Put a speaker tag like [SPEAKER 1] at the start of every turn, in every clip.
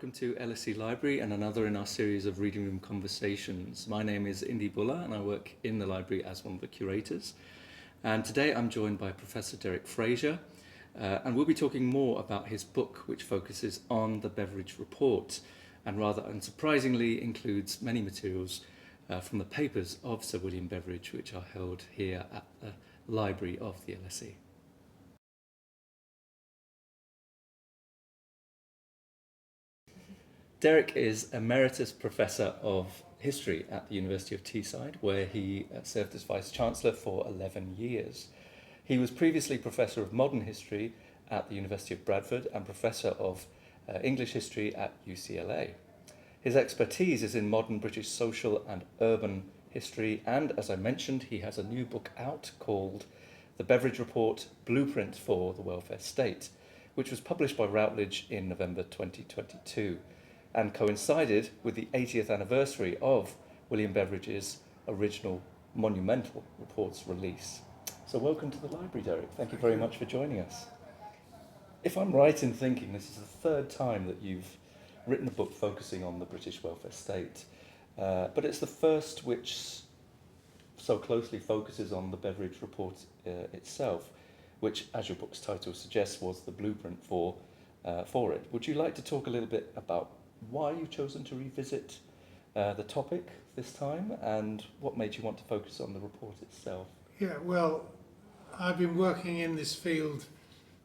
[SPEAKER 1] welcome to LSE Library and another in our series of Reading Room Conversations. My name is Indy Buller and I work in the library as one of the curators. And today I'm joined by Professor Derek Fraser and we'll be talking more about his book, which focuses on the Beveridge Report and rather unsurprisingly includes many materials from the papers of Sir William Beveridge, which are held here at the library of the LSE. Derek is Emeritus Professor of History at the University of Teesside, where he served as Vice-Chancellor for 11 years. He was previously Professor of Modern History at the University of Bradford and Professor of English History at UCLA. His expertise is in modern British social and urban history, and as I mentioned, he has a new book out called The Beveridge Report, Blueprint for the Welfare State, which was published by Routledge in November 2022. And coincided with the 80th anniversary of William Beveridge's original monumental report's release. So welcome to the library, Derek. Thank you very much for joining us. If I'm right in thinking, this is the third time that you've written a book focusing on the British welfare state, but it's the first which so closely focuses on the Beveridge Report itself, which, as your book's title suggests, was the blueprint for it. Would you like to talk a little bit about why you've chosen to revisit the topic this time and what made you want to focus on the report itself?
[SPEAKER 2] Yeah, well, I've been working in this field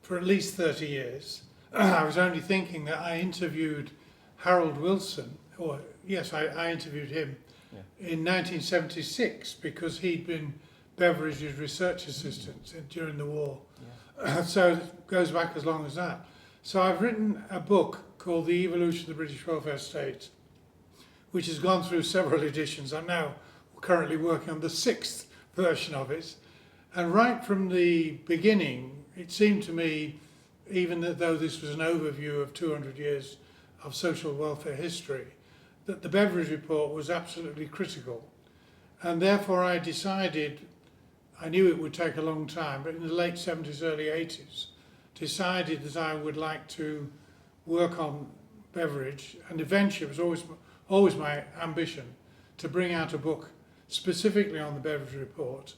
[SPEAKER 2] for at least 30 years. I was only thinking that I interviewed Harold Wilson, I interviewed him in 1976 because he'd been Beveridge's research assistant during the war. Yeah. So it goes back as long as that. So I've written a book called The Evolution of the British Welfare State, which has gone through several editions. I'm now currently working on the 6th version of it. And right from the beginning, it seemed to me, even though this was an overview of 200 years of social welfare history, that the Beveridge Report was absolutely critical. And therefore I decided, I knew it would take a long time, but in the late 70s, early 80s, decided that I would like to work on Beveridge, and eventually it was always my ambition to bring out a book specifically on the Beveridge Report.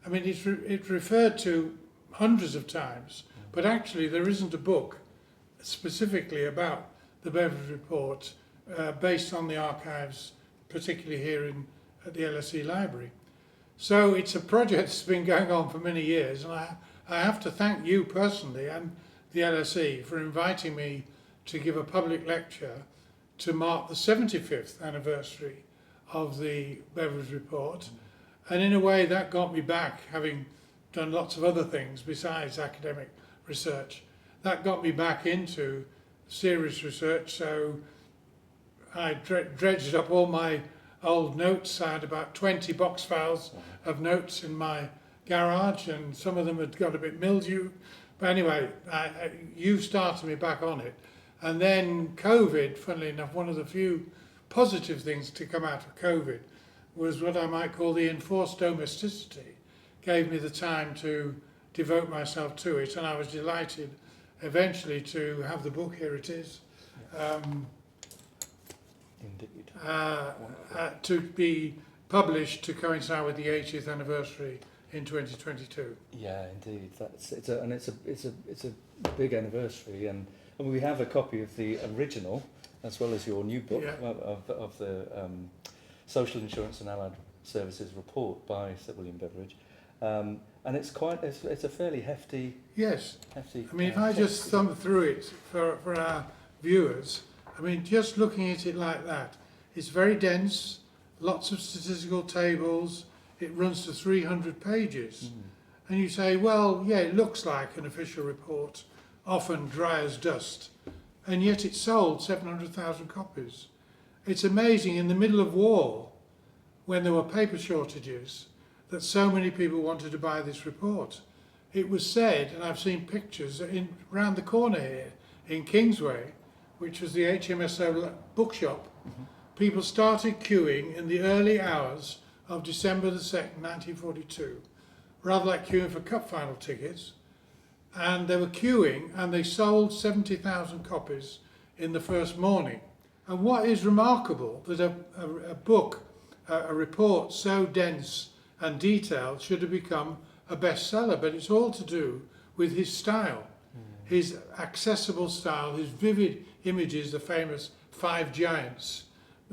[SPEAKER 2] I mean, it's referred to hundreds of times, but actually there isn't a book specifically about the Beveridge Report based on the archives, particularly here at the LSE Library. So it's a project that's been going on for many years, and I have to thank you personally and the LSE for inviting me to give a public lecture to mark the 75th anniversary of the Beveridge Report. And in a way that got me back, having done lots of other things besides academic research. That got me back into serious research, so I dredged up all my old notes. I had about 20 box files of notes in my garage, and some of them had got a bit mildew. But anyway, you started me back on it. And then COVID, funnily enough, one of the few positive things to come out of COVID was what I might call the enforced domesticity. Gave me the time to devote myself to it, and I was delighted eventually to have the book. Here it is.
[SPEAKER 1] Indeed.
[SPEAKER 2] To be published to coincide with the 80th anniversary in 2022.
[SPEAKER 1] Yeah, indeed. It's a big anniversary, and we have a copy of the original as well as your new book of the Social Insurance and Allied Services Report by Sir William Beveridge, and it's a fairly hefty.
[SPEAKER 2] Yes.
[SPEAKER 1] Hefty.
[SPEAKER 2] I mean, if I just thumb through it for our viewers, I mean, just looking at it like that, it's very dense. Lots of statistical tables. It runs to 300 pages. And you say, well, yeah, it looks like an official report, often dry as dust, and yet it sold 700,000 copies. It's amazing, in the middle of war, when there were paper shortages, that so many people wanted to buy this report. It was said, and I've seen pictures around the corner here, in Kingsway, which was the HMSO bookshop, people started queuing in the early hours of December the 2nd, 1942, rather like queuing for cup final tickets. And they were queuing, and they sold 70,000 copies in the first morning. And what is remarkable, that a book, a report so dense and detailed should have become a bestseller, but it's all to do with his style, his accessible style, his vivid images, the famous 5 giants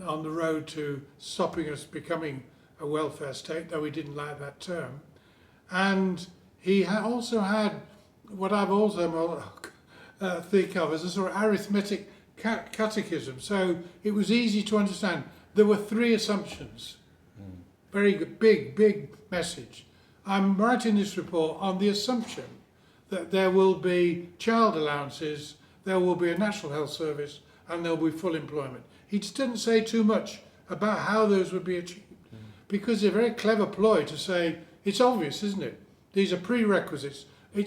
[SPEAKER 2] on the road to stopping us becoming a welfare state, though he didn't like that term. And he also had what I've also think of as a sort of arithmetic catechism. So it was easy to understand. There were 3 assumptions. Very good, big message. I'm writing this report on the assumption that there will be child allowances, there will be a National Health Service, and there will be full employment. He just didn't say too much about how those would be achieved, because it's a very clever ploy to say, it's obvious, isn't it? These are prerequisites.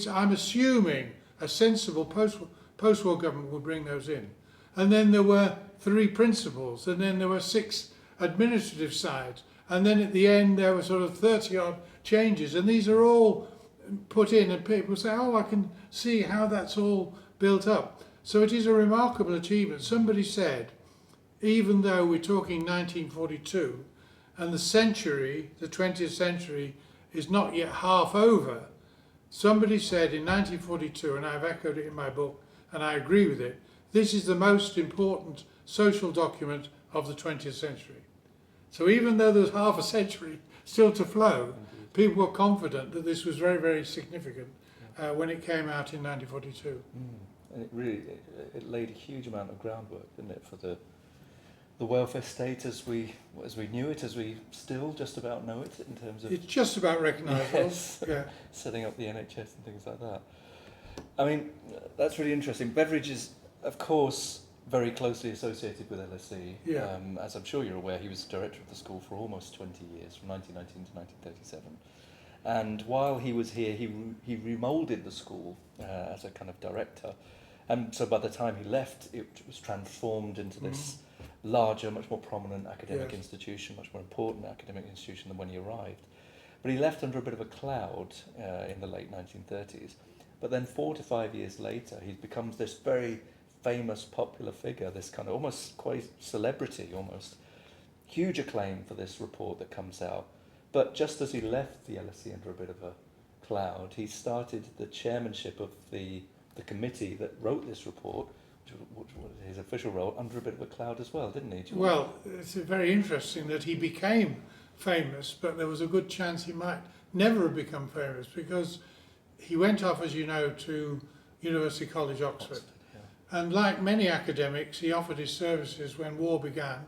[SPEAKER 2] I'm assuming a sensible post-war government will bring those in. And then there were 3 principles, and then there were 6 administrative sides, and then at the end there were sort of 30-odd changes, and these are all put in, and people say, oh, I can see how that's all built up. So it is a remarkable achievement. Somebody said, even though we're talking 1942, and the century, the 20th century, is not yet half over, somebody said in 1942, and I've echoed it in my book, and I agree with it, this is the most important social document of the 20th century. So even though there was half a century still to flow, people were confident that this was very, very significant when it came out in 1942.
[SPEAKER 1] And it really it laid a huge amount of groundwork, didn't it, for the welfare state as we knew it, as we still just about know it in terms of...
[SPEAKER 2] It's just about recognisable.
[SPEAKER 1] Yes,
[SPEAKER 2] yeah.
[SPEAKER 1] Setting up the NHS and things like that. I mean, that's really interesting. Beveridge is, of course, very closely associated with LSE.
[SPEAKER 2] Yeah.
[SPEAKER 1] As I'm sure you're aware, he was director of the school for almost 20 years, from 1919 to 1937. And while he was here, he remoulded the school as a kind of director. And so by the time he left, it was transformed into this larger, much more prominent academic institution, much more important academic institution than when he arrived. But he left under a bit of a cloud in the late 1930s. But then 4 to 5 years later, he becomes this very famous, popular figure, this kind of almost quite celebrity, almost. Huge acclaim for this report that comes out. But just as he left the LSE under a bit of a cloud, he started the chairmanship of the committee that wrote this report, which was his official role, under a bit of a cloud as well, didn't he?
[SPEAKER 2] Well, it's very interesting that he became famous, but there was a good chance he might never have become famous, because he went off, as you know, to University College, Oxford. And like many academics, he offered his services when war began.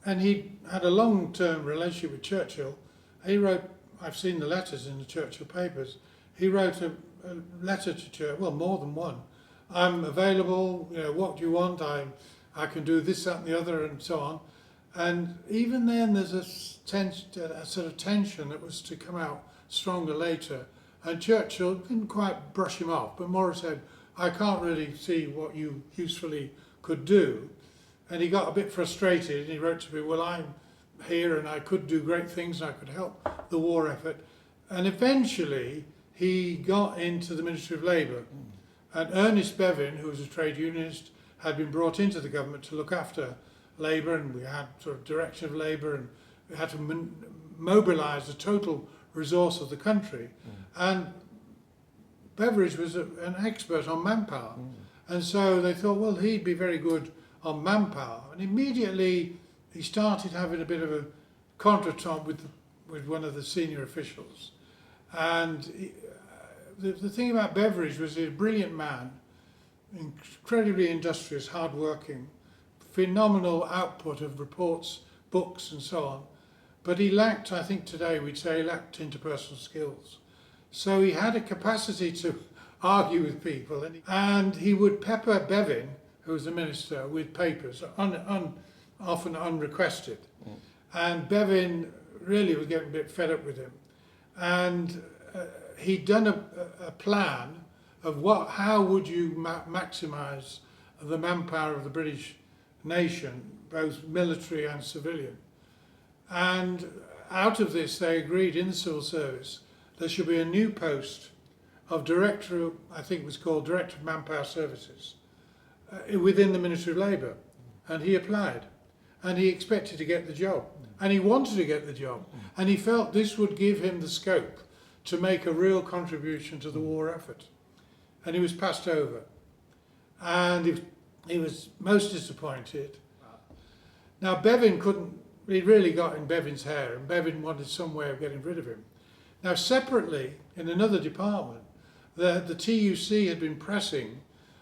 [SPEAKER 2] And he had a long-term relationship with Churchill. He wrote, I've seen the letters in the Churchill papers, he wrote a letter to Churchill, well, more than one. I'm available, what do you want? I can do this, that and the other, and so on. And even then there's a sort of tension that was to come out stronger later. And Churchill didn't quite brush him off, but more said, I can't really see what you usefully could do. And he got a bit frustrated, and he wrote to me, well, I'm here and I could do great things and I could help the war effort. And eventually he got into the Ministry of Labour. And Ernest Bevin, who was a trade unionist, had been brought into the government to look after labour, and we had sort of direction of labour, and we had to mobilise the total resource of the country. And Beveridge was an expert on manpower. And so they thought, well, he'd be very good on manpower. And immediately he started having a bit of a contretemps with one of the senior officials. And the thing about Beveridge was he's a brilliant man, incredibly industrious, hard-working, phenomenal output of reports, books and so on. But he lacked, I think today we'd say, he lacked interpersonal skills. So he had a capacity to argue with people, and he would pepper Bevin, who was the minister, with papers, often unrequested. And Bevin really was getting a bit fed up with him. And he'd done a plan of how would you maximise the manpower of the British nation, both military and civilian. And out of this they agreed in the civil service there should be a new post of director, I think it was called Director of Manpower Services, within the Ministry of Labour. and he applied. And he expected to get the job. And he wanted to get the job. And he felt this would give him the scope to make a real contribution to the war effort. And he was passed over. And he was most disappointed. Now Bevin he really got in Bevin's hair, and Bevin wanted some way of getting rid of him. Now separately, in another department, the TUC had been pressing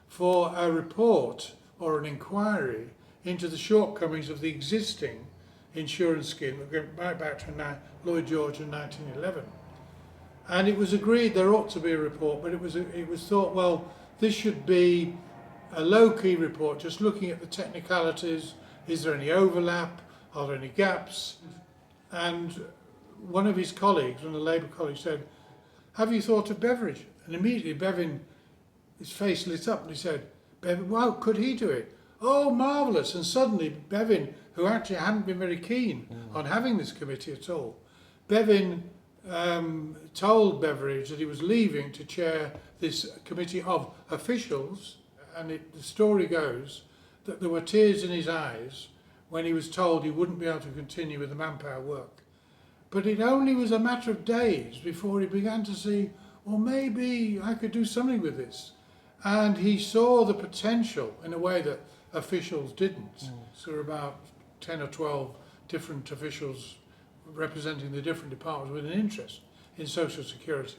[SPEAKER 2] for a report or an inquiry into the shortcomings of the existing insurance scheme that goes right back to Lloyd George in 1911. And it was agreed there ought to be a report, but it was thought, well, this should be a low-key report, just looking at the technicalities. Is there any overlap? Are there any gaps? And one of his colleagues, one of the Labour colleagues, said, have you thought of Beveridge? And immediately Bevin, his face lit up and he said, Bevin, wow, could he do it? Oh, marvellous. And suddenly Bevin, who actually hadn't been very keen on having this committee at all, Bevin told Beveridge that he was leaving to chair this committee of officials, and the story goes that there were tears in his eyes when he was told he wouldn't be able to continue with the manpower work. But it only was a matter of days before he began to see, well, maybe I could do something with this. And he saw the potential in a way that officials didn't. So there were about 10 or 12 different officials representing the different departments with an interest in social security.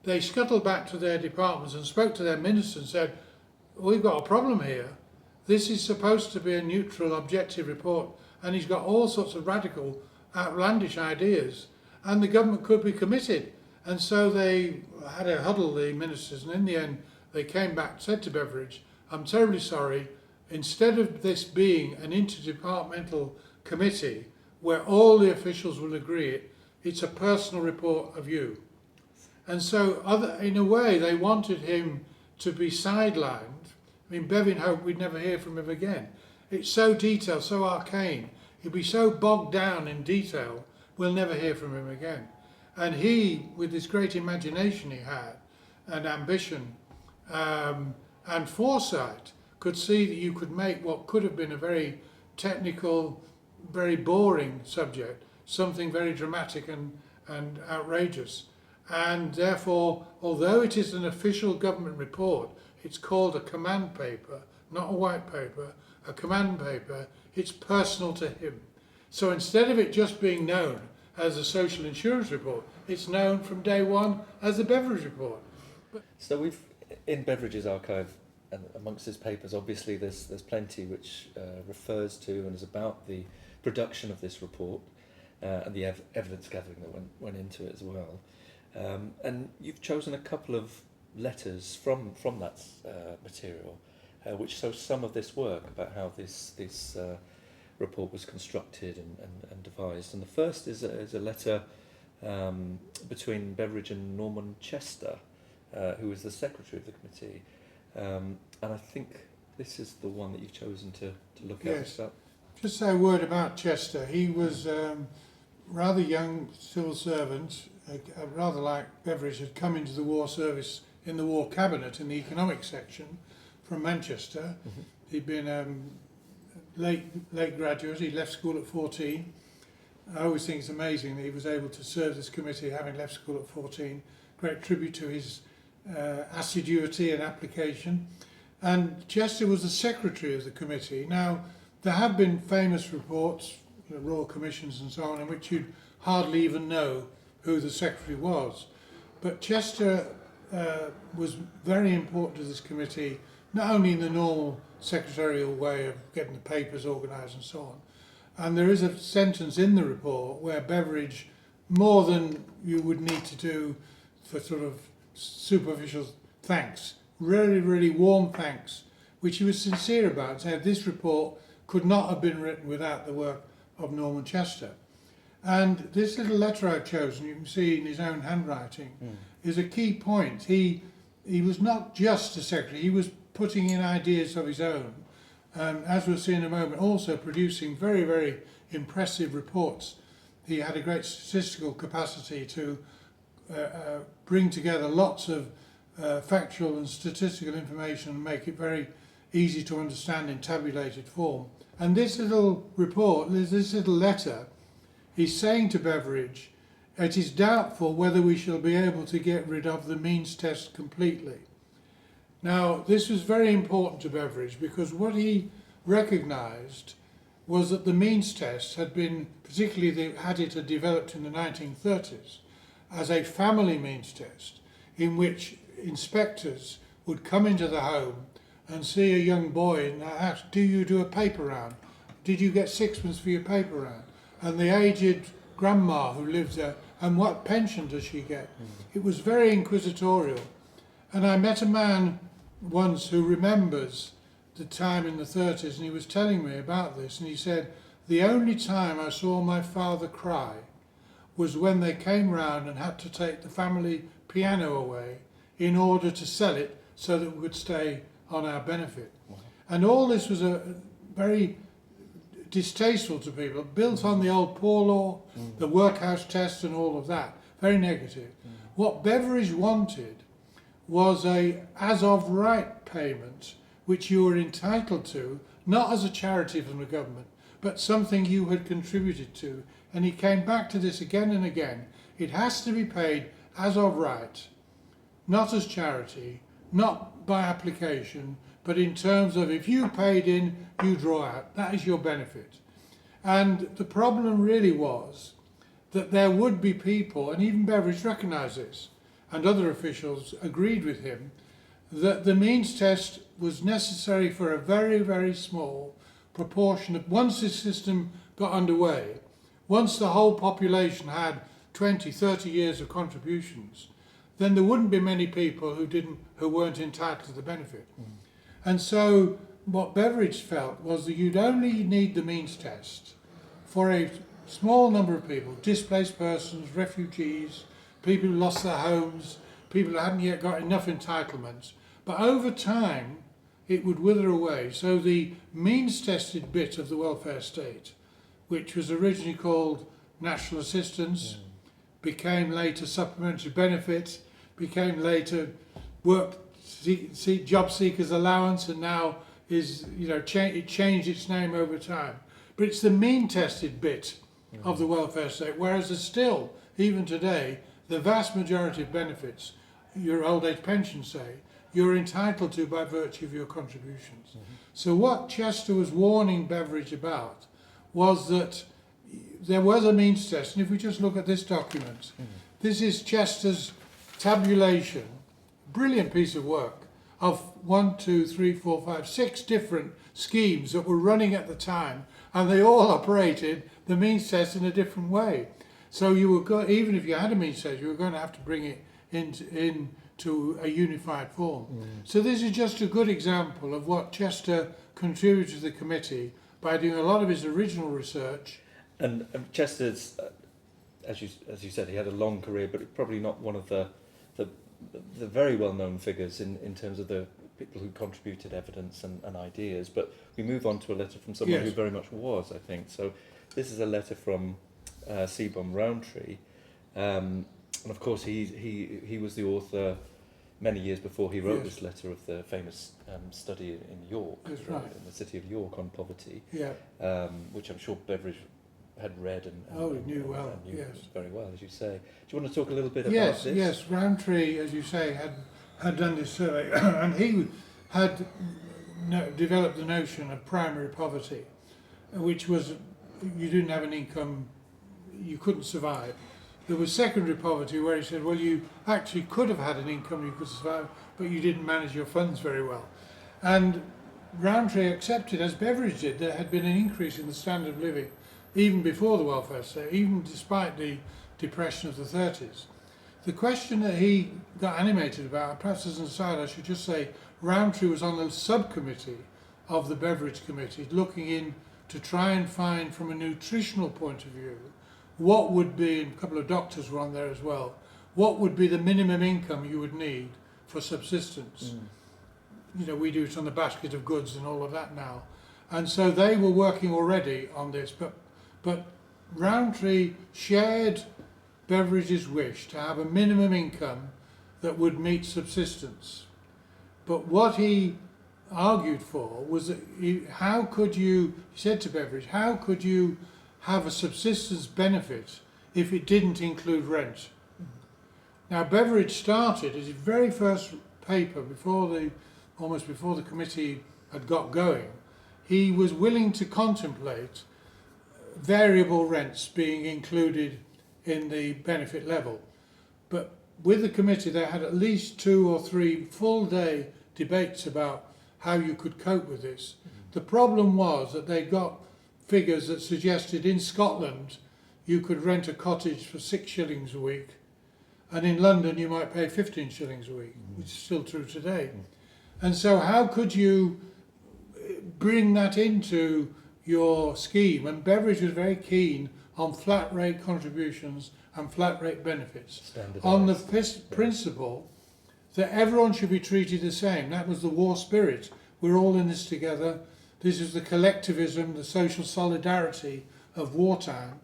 [SPEAKER 2] They scuttled back to their departments and spoke to their minister and said, we've got a problem here. This is supposed to be a neutral, objective report, and he's got all sorts of radical, outlandish ideas, and the government could be committed. And so they had a huddle, the ministers, and in the end they came back, said to Beveridge, I'm terribly sorry, instead of this being an interdepartmental committee where all the officials will agree it's a personal report of you. And so in a way they wanted him to be sidelined. I mean, Bevin hoped we'd never hear from him again. It's so detailed, so arcane. He'd be so bogged down in detail, we'll never hear from him again. And he, with this great imagination he had, and ambition, and foresight, could see that you could make what could have been a very technical, very boring subject, something very dramatic and outrageous. And therefore, although it is an official government report, it's called a command paper, not a white paper, a command paper, it's personal to him. So instead of it just being known as a social insurance report, it's known from day one as the Beveridge Report.
[SPEAKER 1] So we've, in Beveridge's archive, and amongst his papers, obviously there's plenty which refers to and is about the production of this report and the evidence gathering that went into it as well. And you've chosen a couple of letters from that material which show some of this work about how this report was constructed and devised. And the first is a letter between Beveridge and Norman Chester, who was the secretary of the committee. And I think this is the one that you've chosen to look at.
[SPEAKER 2] Yes. Just say a word about Chester. He was rather young civil servant, rather like Beveridge, had come into the war service in the war cabinet in the economic section from Manchester. Mm-hmm. He'd been late graduate. He left school at 14. I always think it's amazing that he was able to serve this committee having left school at 14. Great tribute to his assiduity and application. And Chester was the secretary of the committee. Now, there have been famous reports, royal commissions and so on, in which you'd hardly even know who the secretary was. But Chester was very important to this committee, not only in the normal secretarial way of getting the papers organised and so on. And there is a sentence in the report where Beveridge, more than you would need to do for sort of superficial thanks, really, really warm thanks, which he was sincere about, said this report could not have been written without the work of Norman Chester. And this little letter I've chosen, you can see in his own handwriting, is a key point. He was not just a secretary, he was putting in ideas of his own, and as we'll see in a moment, also producing very, very impressive reports. He had a great statistical capacity to bring together lots of factual and statistical information and make it very easy to understand in tabulated form. And this little report, this little letter, is saying to Beveridge, it is doubtful whether we shall be able to get rid of the means test completely. Now, this was very important to Beveridge because what he recognised was that the means test had been, particularly had developed in the 1930s, as a family means test in which inspectors would come into the home and see a young boy and ask, do you do a paper round? Did you get sixpence for your paper round? And the aged grandma who lives there, and what pension does she get? It was very inquisitorial. And I met a man once who remembers the time in the 30s, and he was telling me about this, and he said, the only time I saw my father cry was when they came round and had to take the family piano away in order to sell it so that we would stay on our benefit. Wow. And all this was a very distasteful to people, built on the old poor law, the workhouse test and all of that, very negative. What Beveridge wanted was a as of right payment which you were entitled to, not as a charity from the government, but something you had contributed to. And he came back to this again and again. It has to be paid as of right, not as charity, not by application, but in terms of if you paid in, you draw out. That is your benefit. And the problem really was that there would be people, and even Beveridge recognised this, and other officials agreed with him, that the means test was necessary for a very, very small proportion of, once this system got underway, once the whole population had 20, 30 years of contributions, then there wouldn't be many people who weren't entitled to the benefit. And so what Beveridge felt was that you'd only need the means test for a small number of people, displaced persons, refugees, people who lost their homes, people who hadn't yet got enough entitlements. But over time, it would wither away. So the means-tested bit of the welfare state, which was originally called national assistance, became later supplementary benefits, became later job seekers allowance, and now is, it changed its name over time. But it's the mean-tested bit of the welfare state, whereas there's still, even today, the vast majority of benefits, your old age pension say, you're entitled to by virtue of your contributions. So what Chester was warning Beveridge about was that there was a means test, and if we just look at this document, this is Chester's tabulation, brilliant piece of work, of 6 different schemes that were running at the time, and they all operated the means test in a different way. So you were even if you had a means test, you were going to have to bring it into a unified form. So this is just a good example of what Chester contributed to the committee by doing a lot of his original research. And
[SPEAKER 1] Chester's, as you said, he had a long career, but probably not one of the very well-known figures in terms of the people who contributed evidence and ideas. But we move on to a letter from someone who very much was, I think. So this is a letter from Seaborn Rowntree. And of course, he was the author many years before he wrote this letter of the famous study in York, in the city of York, on poverty, which I'm sure Beveridge had read and
[SPEAKER 2] knew
[SPEAKER 1] very well, as you say. Do you want to talk a little bit about this?
[SPEAKER 2] Yes, Rowntree, as you say, had done this survey, and he had developed the notion of primary poverty, which was you didn't have an income, you couldn't survive. There was secondary poverty, where he said, well, you actually could have had an income, you could survive, but you didn't manage your funds very well. And Rowntree accepted, as Beveridge did, there had been an increase in the standard of living even before the welfare state, even despite the depression of the 30s. The question that he got animated about, perhaps as an aside I should just say, Rowntree was on the subcommittee of the Beveridge Committee, looking in to try and find, from a nutritional point of view, what would be, and a couple of doctors were on there as well, what would be the minimum income you would need for subsistence. We do it on the basket of goods and all of that now. And so they were working already on this, but Rowntree shared Beveridge's wish to have a minimum income that would meet subsistence. But what he argued for was that how could you, he said to Beveridge, how could you have a subsistence benefit if it didn't include rent? Now Beveridge started his very first paper almost before the committee had got going. He was willing to contemplate variable rents being included in the benefit level, but with the committee they had at least 2 or 3 full day debates about how you could cope with this. The problem was that they got figures that suggested in Scotland you could rent a cottage for 6 shillings a week, and in London you might pay 15 shillings a week, which is still true today. And so how could you bring that into your scheme? And Beveridge was very keen on flat rate contributions and flat rate benefits, on the principle that everyone should be treated the same. That was the war spirit. We're all in this together. This is the collectivism, the social solidarity of wartime.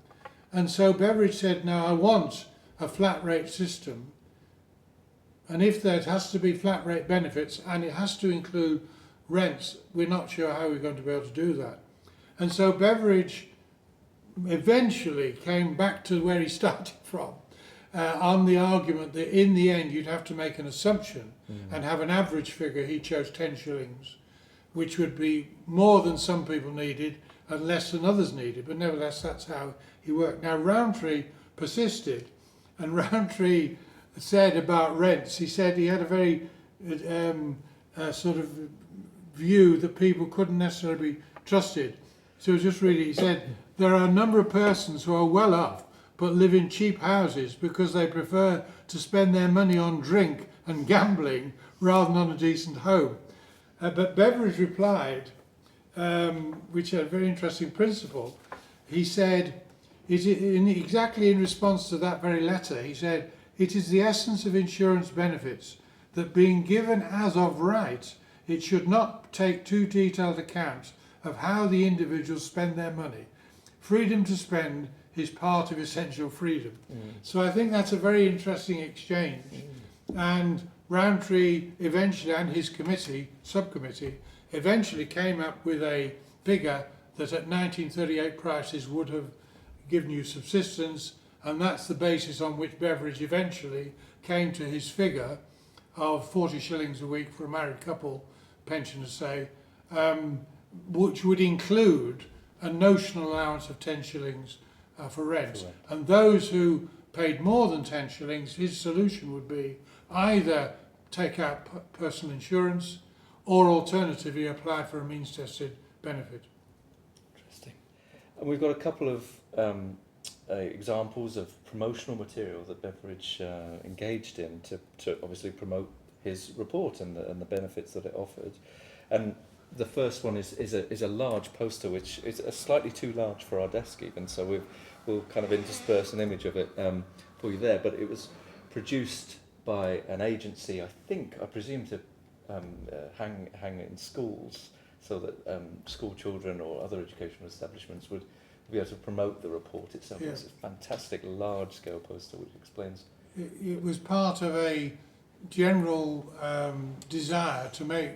[SPEAKER 2] And so Beveridge said, now I want a flat rate system, and if there has to be flat rate benefits and it has to include rents, we're not sure how we're going to be able to do that. And so Beveridge eventually came back to where he started from, on the argument that in the end you'd have to make an assumption and have an average figure. He chose 10 shillings, which would be more than some people needed and less than others needed, but nevertheless that's how he worked. Now Rowntree persisted, and Rowntree said about rents, he said he had a very sort of view that people couldn't necessarily be trusted. So just really, he said, there are a number of persons who are well off but live in cheap houses because they prefer to spend their money on drink and gambling rather than on a decent home. But Beveridge replied, which had a very interesting principle. He said, exactly in response to that very letter, he said, it is the essence of insurance benefits that being given as of right, it should not take too detailed account of how the individuals spend their money. Freedom to spend is part of essential freedom. So I think that's a very interesting exchange. And Rowntree eventually, and his subcommittee, eventually came up with a figure that at 1938 prices would have given you subsistence, and that's the basis on which Beveridge eventually came to his figure of 40 shillings a week for a married couple, pensioners say, which would include a notional allowance of 10 shillings for rent. Correct. And those who paid more than 10 shillings, his solution would be either take out personal insurance or alternatively apply for a means-tested benefit.
[SPEAKER 1] Interesting. And we've got a couple of examples of promotional material that Beveridge engaged in to obviously promote his report and the benefits that it offered. And the first one is a large poster, which is slightly too large for our desk even, so we'll kind of intersperse an image of it for you there. But it was produced by an agency, I presume to hang it in schools, so that school children or other educational establishments would be able to promote the report itself. It's a fantastic large-scale poster which explains.
[SPEAKER 2] It was part of a general desire to make,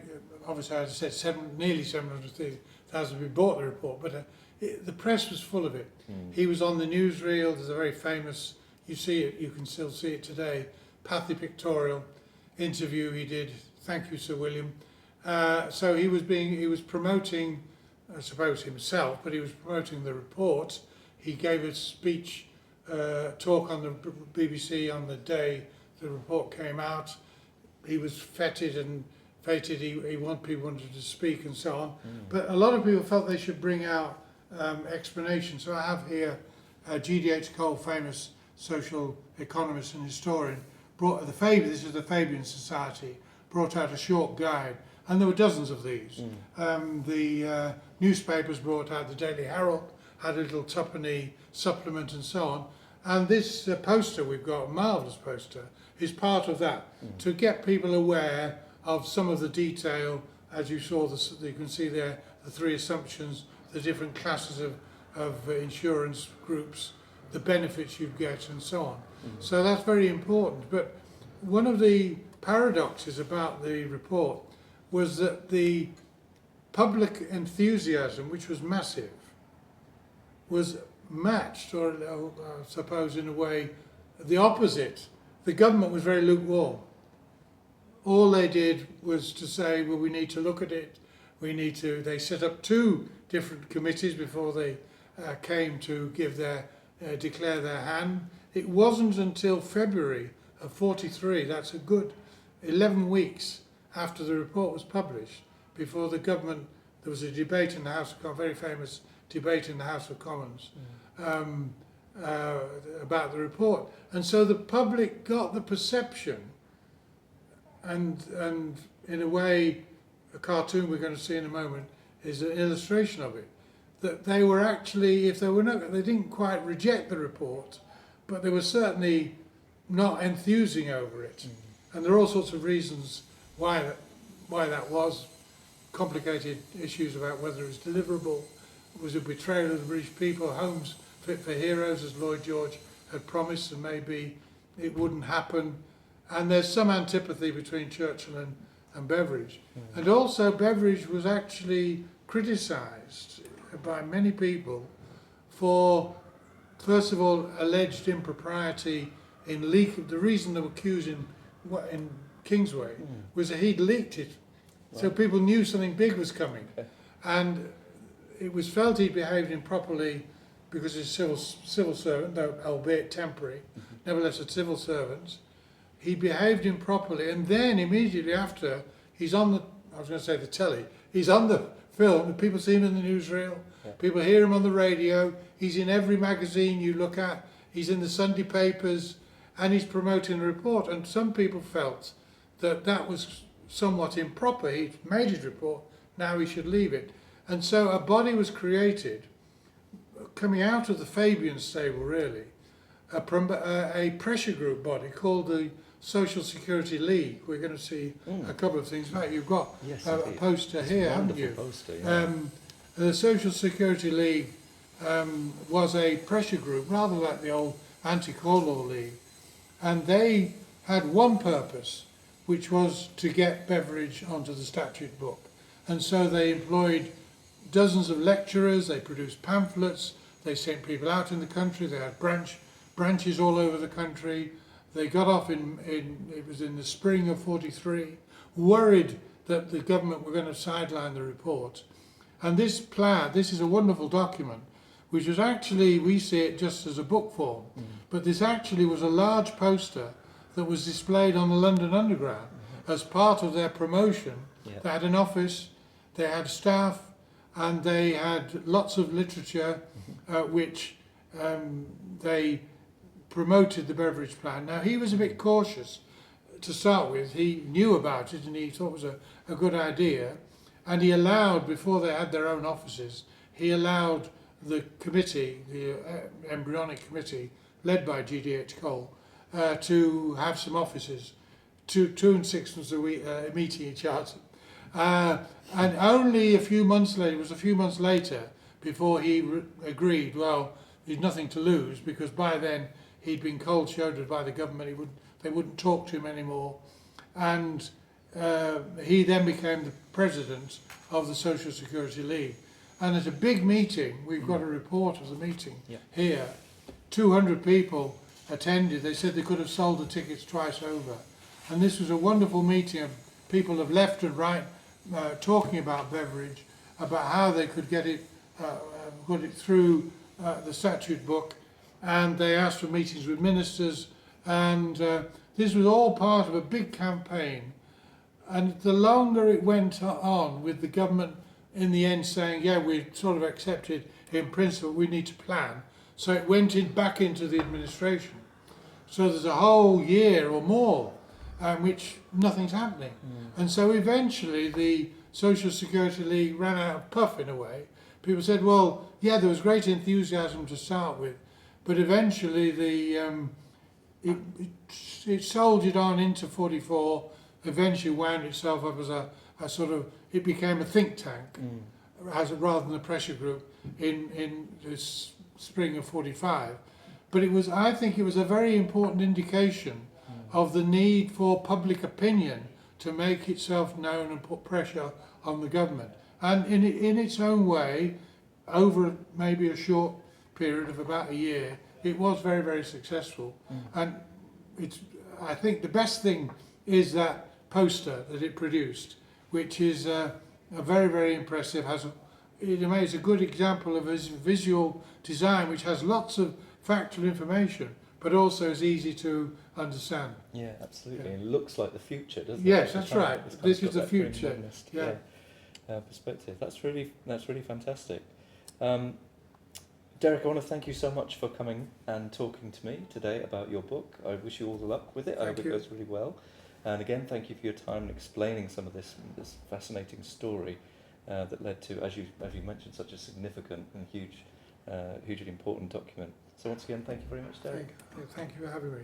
[SPEAKER 2] obviously as I said, nearly 700,000 we bought the report, but the press was full of it. He was on the newsreel. There's a very famous, you see it, you can still see it today, Pathy pictorial interview he did. Thank you, Sir William. So he was promoting, I suppose himself, but he was promoting the report. He gave a speech, talk on the BBC on the day the report came out. He was feted and feted. People wanted to speak and so on. But a lot of people felt they should bring out explanations. So I have here G.D.H. Cole, famous social economist and historian, this is the Fabian Society, brought out a short guide, and there were dozens of these. The newspapers brought out, the Daily Herald had a little twopenny supplement and so on. And this poster we've got, a marvellous poster, is part of that, to get people aware of some of the detail, as you saw, you can see there, the 3 assumptions, the different classes of insurance groups, the benefits you get and so on. So that's very important. But one of the paradoxes about the report was that the public enthusiasm, which was massive, was matched, or I suppose in a way, the opposite. The government was very lukewarm. All they did was to say, well, we need to look at it. They set up 2 different committees before they came to declare their hand. It wasn't until February of 43, that's a good 11 weeks after the report was published, before the government, there was a debate in the House of Commons, very famous debate in the House of Commons, about the report. And so the public got the perception, and in a way, a cartoon we're going to see in a moment is an illustration of it, that they were actually, they didn't quite reject the report, but they were certainly not enthusing over it. And there are all sorts of reasons why that was. Complicated issues about whether it was deliverable, was a betrayal of the British people, homes fit for heroes, as Lloyd George had promised, and maybe it wouldn't happen. And there's some antipathy between Churchill and Beveridge. And also Beveridge was actually criticised by many people for, first of all, alleged impropriety in leak. The reason they were accused in Kingsway was that he'd leaked it. So people knew something big was coming. And it was felt he'd behaved improperly because he's a civil servant, though albeit temporary, nevertheless a civil servant. He behaved improperly, and then immediately after, he's on the telly, he's on the film, and people see him in the newsreel, people hear him on the radio, he's in every magazine you look at, he's in the Sunday papers, and he's promoting the report. And some people felt that was somewhat improper. He'd made his report, now he should leave it. And so a body was created, coming out of the Fabian stable really, a pressure group body called the Social Security League. We're going to see a couple of things. In fact, you've got a poster here, haven't you?
[SPEAKER 1] Poster, yeah.
[SPEAKER 2] The Social Security League was a pressure group, rather like the old Anti-Corn Law League. And they had one purpose, which was to get Beveridge onto the statute book. And so they employed dozens of lecturers, they produced pamphlets, they sent people out in the country, they had branches all over the country. They got off it was in the spring of 43, worried that the government were going to sideline the report. And this is a wonderful document, which was actually, we see it just as a book form, but this actually was a large poster that was displayed on the London Underground as part of their promotion. They had an office, they had staff, and they had lots of literature which they promoted the Beveridge plan. Now, he was a bit cautious to start with. He knew about it and he thought it was a good idea. And he allowed, before they had their own offices, he allowed the committee, the embryonic committee, led by G.D.H. Cole, to have some offices, 2 and 6 was a meeting each other. And only a few months later, it was a few months later, before he agreed, well, he'd nothing to lose, because by then he'd been cold-shouldered by the government, they wouldn't talk to him anymore. And he then became the president of the Social Security League. And at a big meeting, we've got a report of the meeting here, 200 people attended. They said they could have sold the tickets twice over. And this was a wonderful meeting of people of left and right talking about Beveridge, about how they could get it through the statute book. And they asked for meetings with ministers. And this was all part of a big campaign. And the longer it went on, with the government in the end saying, yeah, we sort of accepted in principle, we need to plan. So it went back into the administration. So there's a whole year or more in which nothing's happening. And so eventually the Social Security League ran out of puff in a way. People said, well, yeah, there was great enthusiasm to start with, but eventually it soldiered on into 44, eventually wound itself up as a sort of, it became a think tank rather than a pressure group in this spring of 45. But I think it was a very important indication of the need for public opinion to make itself known and put pressure on the government. And in its own way, over maybe a short period of about a year, it was very, very successful. And I think the best thing is that poster that it produced, which is a very, very impressive, it's a good example of a visual design which has lots of factual information, but also is easy to understand.
[SPEAKER 1] Yeah, absolutely. And it looks like the future, doesn't it?
[SPEAKER 2] Yes, that's right.
[SPEAKER 1] It's kind
[SPEAKER 2] This
[SPEAKER 1] of
[SPEAKER 2] is
[SPEAKER 1] got
[SPEAKER 2] the
[SPEAKER 1] that very
[SPEAKER 2] future.
[SPEAKER 1] modernist,
[SPEAKER 2] Yeah.
[SPEAKER 1] perspective. That's really fantastic. Derek, I want to thank you so much for coming and talking to me today about your book. I wish you all the luck with it. I hope it goes really well. And again, thank you for your time and explaining some of this fascinating story that led to, as you mentioned, such a significant and hugely important document. So once again, thank you very much, Derek.
[SPEAKER 2] Thank you for having me.